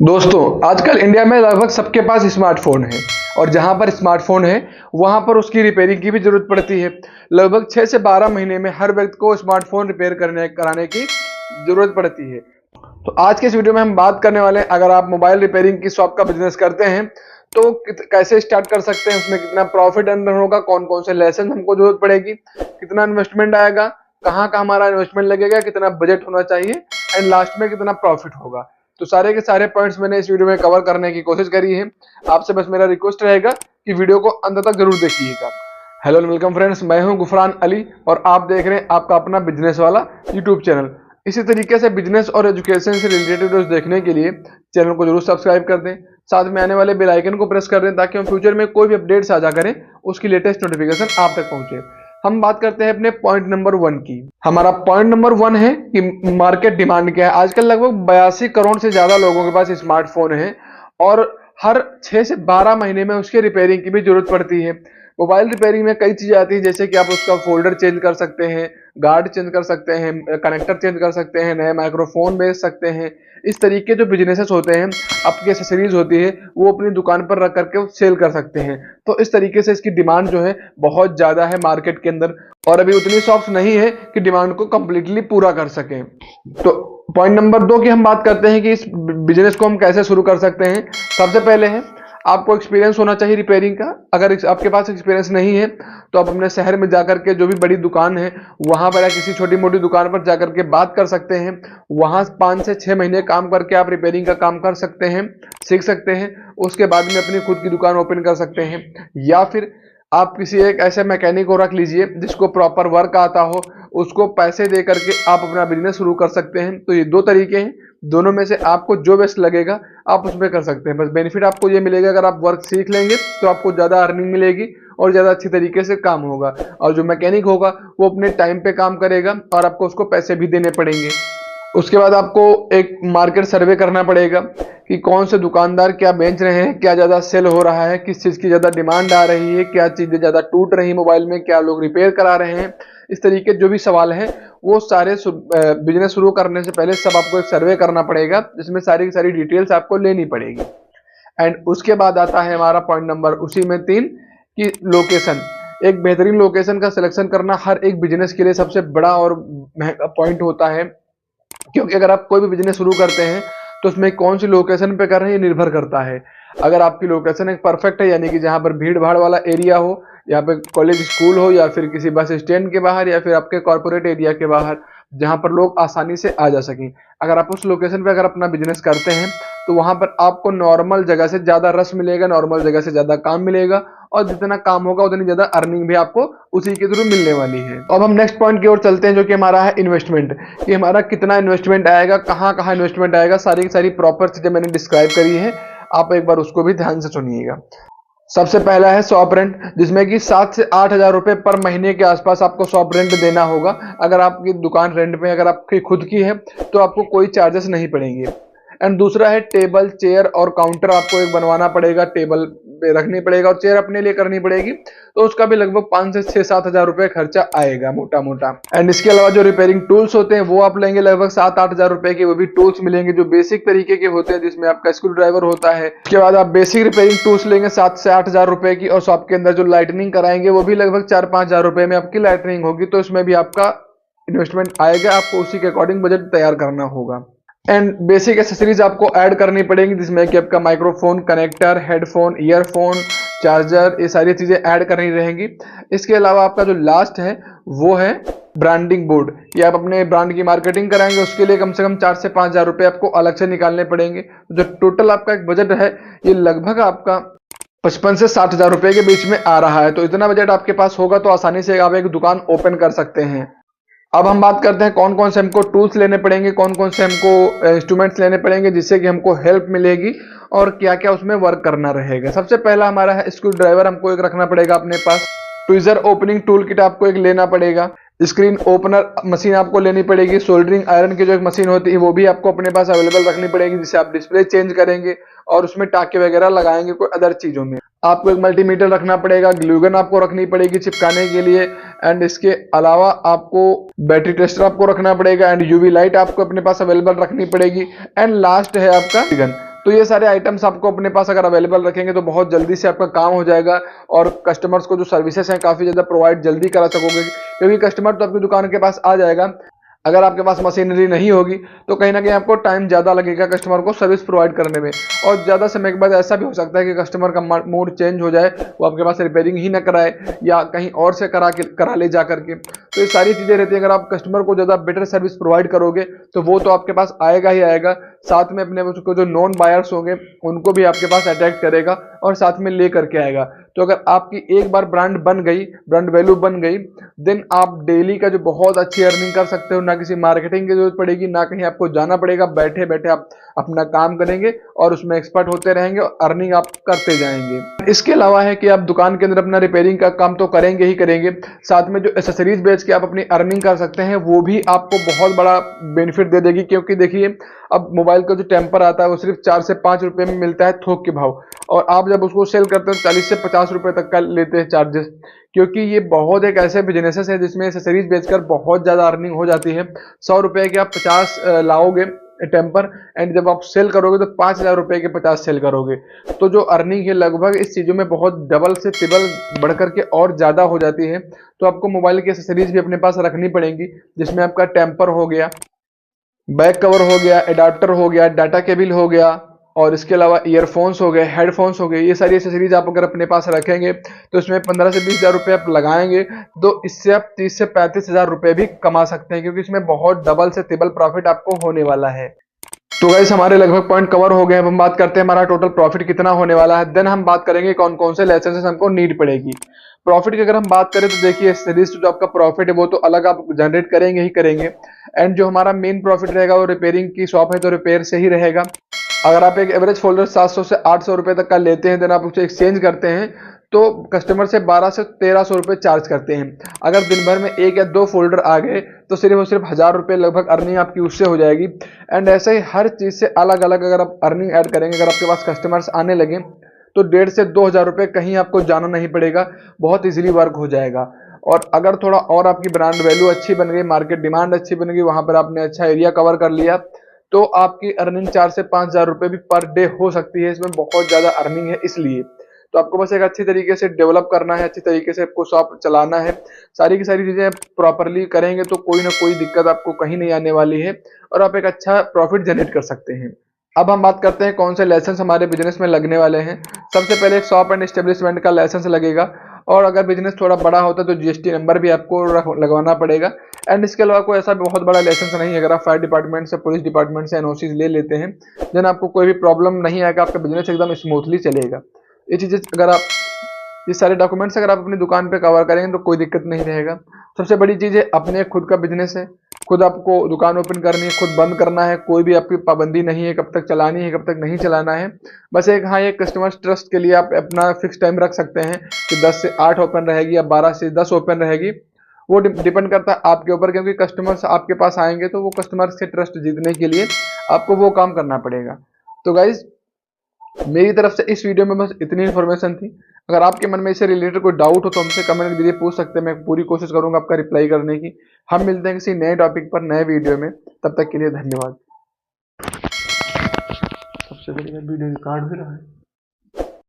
दोस्तों, आजकल इंडिया में लगभग सबके पास स्मार्टफोन है और जहां पर स्मार्टफोन है वहां पर उसकी रिपेयरिंग की भी जरूरत पड़ती है। लगभग 6 से 12 महीने में हर व्यक्ति को स्मार्टफोन रिपेयर कराने की जरूरत पड़ती है। तो आज के इस वीडियो में हम बात करने वाले हैं, अगर आप मोबाइल रिपेयरिंग की शॉप का बिजनेस करते हैं तो कैसे स्टार्ट कर सकते हैं, उसमें कितना प्रॉफिट अर्न होगा, कौन कौन से लेसन हमको जरूरत पड़ेगी, कितना इन्वेस्टमेंट आएगा, कहाँ का हमारा इन्वेस्टमेंट लगेगा, कितना बजट होना चाहिए एंड लास्ट में कितना प्रॉफिट होगा। तो सारे के सारे पॉइंट्स मैंने इस वीडियो में कवर करने की कोशिश करी है। आपसे बस मेरा रिक्वेस्ट रहेगा कि वीडियो को अंत तक जरूर देखिएगा। हेलो एंड वेलकम फ्रेंड्स, मैं हूं गुफरान अली और आप देख रहे हैं आपका अपना बिजनेस वाला यूट्यूब चैनल। इसी तरीके से बिजनेस और एजुकेशन से रिलेटेड वीडियोस देखने के लिए चैनल को जरूर सब्सक्राइब कर दें, साथ में आने वाले बेल आइकन को प्रेस कर दें ताकि हम फ्यूचर में कोई भी अपडेट साझा करें उसकी लेटेस्ट नोटिफिकेशन आप तक पहुंचे। हम बात करते हैं अपने पॉइंट नंबर 1 की। हमारा पॉइंट नंबर 1 है कि मार्केट डिमांड क्या है। आजकल लगभग 82 करोड़ से ज्यादा लोगों के पास स्मार्टफोन है और हर 6 से 12 महीने में उसके रिपेयरिंग की भी जरूरत पड़ती है। मोबाइल रिपेयरिंग में कई चीजें आती हैं, जैसे कि आप उसका फोल्डर चेंज कर सकते हैं, गार्ड चेंज कर सकते हैं, कनेक्टर चेंज कर सकते हैं, नए माइक्रोफोन बेच सकते हैं। इस तरीके जो बिजनेसेस होते हैं, आपकी एक्सेसरीज होती है, वो अपनी दुकान पर रख करके सेल कर सकते हैं। तो इस तरीके से इसकी डिमांड जो है बहुत ज्यादा है मार्केट के अंदर और अभी उतनी शॉप्स नहीं है कि डिमांड को कंप्लीटली पूरा कर सकें। तो पॉइंट नंबर 2 की हम बात करते हैं कि इस बिजनेस को हम कैसे शुरू कर सकते हैं। सबसे पहले है आपको एक्सपीरियंस होना चाहिए रिपेयरिंग का। अगर आपके पास एक्सपीरियंस नहीं है तो आप अपने शहर में जाकर के जो भी बड़ी दुकान है वहां पर या किसी छोटी मोटी दुकान पर जाकर के बात कर सकते हैं। वहां 5 से 6 महीने काम करके आप रिपेयरिंग का काम कर सकते हैं, सीख सकते हैं। उसके बाद में अपनी खुद की दुकान ओपन कर सकते हैं या फिर आप किसी एक ऐसे मैकेनिक को रख लीजिए जिसको प्रॉपर वर्क आता हो, उसको पैसे दे करके आप अपना बिजनेस शुरू कर सकते हैं। तो ये 2 तरीके हैं, दोनों में से आपको जो बेस्ट लगेगा आप उसमें कर सकते हैं। बस बेनिफिट आपको ये मिलेगा, अगर आप वर्क सीख लेंगे तो आपको ज़्यादा अर्निंग मिलेगी और ज़्यादा अच्छी तरीके से काम होगा। और जो मैकेनिक होगा वो अपने टाइम पे काम करेगा और आपको उसको पैसे भी देने पड़ेंगे। उसके बाद आपको एक मार्केट सर्वे करना पड़ेगा कि कौन से दुकानदार क्या बेच रहे हैं, क्या ज़्यादा सेल हो रहा है, किस चीज़ की ज़्यादा डिमांड आ रही है, क्या चीज़ें ज़्यादा टूट रही है मोबाइल में, क्या लोग रिपेयर करा रहे हैं। इस तरीके जो भी सवाल हैं वो सारे बिजनेस शुरू करने से पहले सब आपको एक सर्वे करना पड़ेगा, जिसमें सारी की सारी डिटेल्स आपको लेनी पड़ेगी। एंड उसके बाद आता है हमारा पॉइंट नंबर उसी में 3 की लोकेशन। एक बेहतरीन लोकेशन का सिलेक्शन करना हर एक बिजनेस के लिए सबसे बड़ा और महंगा पॉइंट होता है, क्योंकि अगर आप कोई भी बिजनेस शुरू करते हैं तो उसमें कौन सी लोकेशन पे कर रहे हैं ये निर्भर करता है। अगर आपकी लोकेशन एक परफेक्ट है, यानी कि जहां पर भीड़ भाड़ वाला एरिया हो, यहाँ पे कॉलेज स्कूल हो या फिर किसी बस स्टैंड के बाहर या फिर आपके कॉर्पोरेट एरिया के बाहर, जहां पर लोग आसानी से आ जा सकें, अगर आप उस लोकेशन पे अगर अपना बिजनेस करते हैं तो वहां पर आपको नॉर्मल जगह से ज्यादा रश मिलेगा, नॉर्मल जगह से ज्यादा काम मिलेगा और जितना काम होगा उतनी ज्यादा अर्निंग भी आपको उसी के थ्रू मिलने वाली है। अब हम नेक्स्ट पॉइंट की ओर चलते हैं, जो कि हमारा है इन्वेस्टमेंट। कि हमारा कितना इन्वेस्टमेंट आएगा, कहाँ कहाँ इन्वेस्टमेंट आएगा, सारी की सारी प्रॉपर चीजें मैंने डिस्क्राइब करी है, आप एक बार उसको भी ध्यान से सुनिएगा। सबसे पहला है शॉप रेंट, जिसमें कि 7 से 8 हजार रुपए पर महीने के आसपास आपको शॉप रेंट देना होगा। अगर आपकी दुकान रेंट पे, अगर आपकी खुद की है तो आपको कोई चार्जेस नहीं पड़ेंगे। एंड दूसरा है टेबल, चेयर और काउंटर आपको एक बनवाना पड़ेगा, टेबल पे रखनी पड़ेगा और चेयर अपने लिए करनी पड़ेगी, तो उसका भी लगभग 5 से 6-7 हजार रुपए खर्चा आएगा मोटा मोटा। एंड इसके अलावा जो रिपेयरिंग टूल्स होते हैं वो आप लेंगे लगभग 7-8 हजार रुपए के, वो भी टूल्स मिलेंगे जो बेसिक तरीके के होते हैं, जिसमें आपका स्क्रू ड्राइवर होता है। उसके बाद आप बेसिक रिपेयरिंग टूल्स लेंगे 7 से 8 हजार रुपए की, और शॉप के अंदर जो लाइटनिंग कराएंगे वो भी लगभग 4-5 हजार रुपए में आपकी लाइटनिंग होगी। तो इसमें भी आपका इन्वेस्टमेंट आएगा, आपको उसी के अकॉर्डिंग बजट तैयार करना होगा। एंड बेसिक एक्सेसरीज आपको ऐड करनी पड़ेंगी, जिसमें कि आपका microphone, connector, headphone, earphone, charger, ये सारी चीजें ऐड करनी रहेंगी। इसके अलावा आपका जो लास्ट है वो है ब्रांडिंग बोर्ड, कि आप अपने ब्रांड की मार्केटिंग कराएंगे, उसके लिए कम से कम 4 से 5 हजार रुपए आपको अलग से निकालने पड़ेंगे। जो टोटल आपका एक बजट है ये लगभग आपका 55 से 60 हजार रुपए के बीच में आ रहा है। तो इतना बजट आपके पास होगा तो आसानी से आप एक दुकान ओपन कर सकते हैं। अब हम बात करते हैं कौन कौन से हमको टूल्स लेने पड़ेंगे, कौन कौन से हमको इंस्ट्रूमेंट्स लेने पड़ेंगे जिससे कि हमको हेल्प मिलेगी और क्या क्या उसमें वर्क करना रहेगा। सबसे पहला हमारा है स्क्रू ड्राइवर, हमको एक रखना पड़ेगा अपने पास। ट्विजर ओपनिंग टूल किट आपको एक लेना पड़ेगा। स्क्रीन ओपनर मशीन आपको लेनी पड़ेगी। सोल्डरिंग आयरन की जो एक मशीन होती है वो भी आपको अपने पास अवेलेबल रखनी पड़ेगी, जिससे आप डिस्प्ले चेंज करेंगे और उसमें टाके वगैरह लगाएंगे कोई अदर चीजों में। आपको एक मल्टीमीटर रखना पड़ेगा, ग्लूगन आपको रखनी पड़ेगी चिपकाने के लिए। एंड इसके अलावा आपको बैटरी टेस्टर आपको रखना पड़ेगा एंड यूवी लाइट आपको अपने पास अवेलेबल रखनी पड़ेगी। एंड लास्ट है आपका गन। तो ये सारे आइटम्स आपको अपने पास अगर अवेलेबल रखेंगे तो बहुत जल्दी से आपका काम हो जाएगा और कस्टमर्स को जो सर्विसेज हैं काफ़ी ज़्यादा प्रोवाइड जल्दी करा सकोगे, क्योंकि कस्टमर तो आपकी दुकान के पास आ जाएगा। अगर आपके पास मशीनरी नहीं होगी तो कहीं ना कहीं आपको टाइम ज़्यादा लगेगा कस्टमर को सर्विस प्रोवाइड करने में, और ज़्यादा समय के बाद ऐसा भी हो सकता है कि कस्टमर का मूड चेंज हो जाए, वो आपके पास रिपेयरिंग ही ना कराए या कहीं और से करा ले जा करके। तो ये सारी चीज़ें रहती हैं। अगर आप कस्टमर को ज़्यादा बेटर सर्विस प्रोवाइड करोगे तो वो तो आपके पास आएगा ही आएगा, साथ में अपने उसको जो नॉन बायर्स होंगे उनको भी आपके पास अट्रैक्ट करेगा और साथ में ले करके आएगा। तो अगर आपकी एक बार ब्रांड बन गई, ब्रांड वैल्यू बन गई, देन आप डेली का जो बहुत अच्छी अर्निंग कर सकते हो। ना किसी मार्केटिंग की जरूरत पड़ेगी, ना कहीं आपको जाना पड़ेगा, बैठे बैठे आप अपना काम करेंगे और उसमें एक्सपर्ट होते रहेंगे और अर्निंग आप करते जाएंगे। इसके अलावा है कि आप दुकान के अंदर अपना रिपेयरिंग का काम तो करेंगे ही करेंगे, साथ में जो एसेसरीज बेच के आप अपनी अर्निंग कर सकते हैं वो भी आपको बहुत बड़ा बेनिफिट दे देगी। क्योंकि देखिए, अब मोबाइल का जो टेम्पर आता है वो सिर्फ 4 से 5 रुपए में मिलता है थोक के भाव, और आप जब उसको सेल करते हो 40 से 50 रुपए तक का लेते हैं चार्जेस। क्योंकि ये बहुत एक ऐसे बिजनेसेस है जिसमें एसेसरीज बेचकर बहुत ज़्यादा अर्निंग हो जाती है। 100 रुपए के आप 50 लाओगे टेम्पर, एंड जब आप सेल करोगे तो 5,000 रुपए के 50 सेल करोगे। तो जो अर्निंग है लगभग इस चीज़ों में बहुत डबल से ट्रिपल बढ़ करके और ज़्यादा हो जाती है। तो आपको मोबाइल की एसेसरीज भी अपने पास रखनी पड़ेंगी, जिसमें आपका टेम्पर हो गया, बैक कवर हो गया, एडाप्टर हो गया, डाटा केबल हो गया, और इसके अलावा ईयरफोन्स हो गए, हेडफोन्स हो गए। ये सारी एसेसरीज आप अगर अपने पास रखेंगे तो इसमें 15 से 20 हज़ार रुपये आप लगाएंगे तो इससे आप 30 से 35 हज़ार रुपये भी कमा सकते हैं, क्योंकि इसमें बहुत डबल से ट्रिपल प्रॉफिट आपको होने वाला है। तो गाइस, हमारे लगभग पॉइंट कवर हो गए। अब हम बात करते हैं हमारा टोटल प्रॉफिट कितना होने वाला है। देन हम बात करेंगे कौन कौन से लाइसेंसेस हमको नीड पड़ेगी। प्रॉफिट की अगर हम बात करें तो देखिए, सीरीज जो आपका प्रॉफिट है वो तो अलग आप जनरेट करेंगे ही करेंगे, एंड जो हमारा मेन प्रॉफिट रहेगा वो रिपेयरिंग की शॉप है तो रिपेयर से ही रहेगा। अगर आप एक एवरेज फोल्डर 700 से 800 रुपए तक का लेते हैं, देन आप उसे एक्सचेंज करते हैं तो कस्टमर से 12 से 1300 रुपए चार्ज करते हैं। अगर दिन भर में 1 या 2 फोल्डर आ गए तो सिर्फ और सिर्फ 1000 रुपये लगभग अर्निंग आपकी उससे हो जाएगी। एंड ऐसे ही हर चीज़ से अलग अलग अगर आप अर्निंग ऐड करेंगे, अगर आपके पास कस्टमर्स आने लगे तो 1,500 से 2,000 रुपये कहीं आपको जाना नहीं पड़ेगा, बहुत इजीली वर्क हो जाएगा। और अगर थोड़ा और आपकी ब्रांड वैल्यू अच्छी बन गई, मार्केट डिमांड अच्छी बन गई, वहां पर आपने अच्छा एरिया कवर कर लिया, तो आपकी अर्निंग 4 से 5,000 रुपये भी पर डे हो सकती है। इसमें बहुत ज़्यादा अर्निंग है इसलिए। तो आपको बस एक अच्छी तरीके से डेवलप करना है, अच्छी तरीके से आपको शॉप चलाना है। सारी की सारी चीज़ें प्रॉपरली करेंगे तो कोई ना कोई दिक्कत आपको कहीं नहीं आने वाली है और आप एक अच्छा प्रॉफिट जनरेट कर सकते हैं। अब हम बात करते हैं कौन से लाइसेंस हमारे बिजनेस में लगने वाले हैं। सबसे पहले एक शॉप एंड एस्टेब्लिशमेंट का लाइसेंस लगेगा, और अगर बिजनेस थोड़ा बड़ा होता है तो जीएसटी नंबर भी आपको लगवाना पड़ेगा। एंड इसके अलावा कोई ऐसा बहुत बड़ा लाइसेंस नहीं है। अगर आप फायर डिपार्टमेंट से, पुलिस डिपार्टमेंट से एनओसी ले लेते हैं, देन आपको कोई भी प्रॉब्लम नहीं आएगा, आपका बिजनेस एकदम स्मूथली चलेगा। ये चीज़ें अगर आप, ये सारे डॉक्यूमेंट्स अगर आप अपनी दुकान पे कवर करेंगे तो कोई दिक्कत नहीं रहेगा। सबसे बड़ी चीज़ है, अपने खुद का बिजनेस है, खुद आपको दुकान ओपन करनी है, खुद बंद करना है, कोई भी आपकी पाबंदी नहीं है कब तक चलानी है कब तक नहीं चलाना है। बस एक, हाँ, ये कस्टमर ट्रस्ट के लिए आप अपना फिक्स टाइम रख सकते हैं कि 10 से 8 ओपन रहेगी या 12 से 10 ओपन रहेगी। वो डिपेंड करता है आपके ऊपर, क्योंकि कस्टमर्स आपके पास आएंगे तो वो कस्टमर से ट्रस्ट जीतने के लिए आपको वो काम करना पड़ेगा। तो गाइज, मेरी तरफ से इस वीडियो में बस इतनी इन्फॉर्मेशन थी। अगर आपके मन में इससे रिलेटेड कोई डाउट हो तो हमसे कमेंट के जरिए पूछ सकते हैं, मैं पूरी कोशिश करूंगा आपका रिप्लाई करने की। हम मिलते हैं किसी नए टॉपिक पर नए वीडियो में, तब तक के लिए धन्यवाद। सबसे बड़ी वीडियो रिकॉर्ड भी रहा है।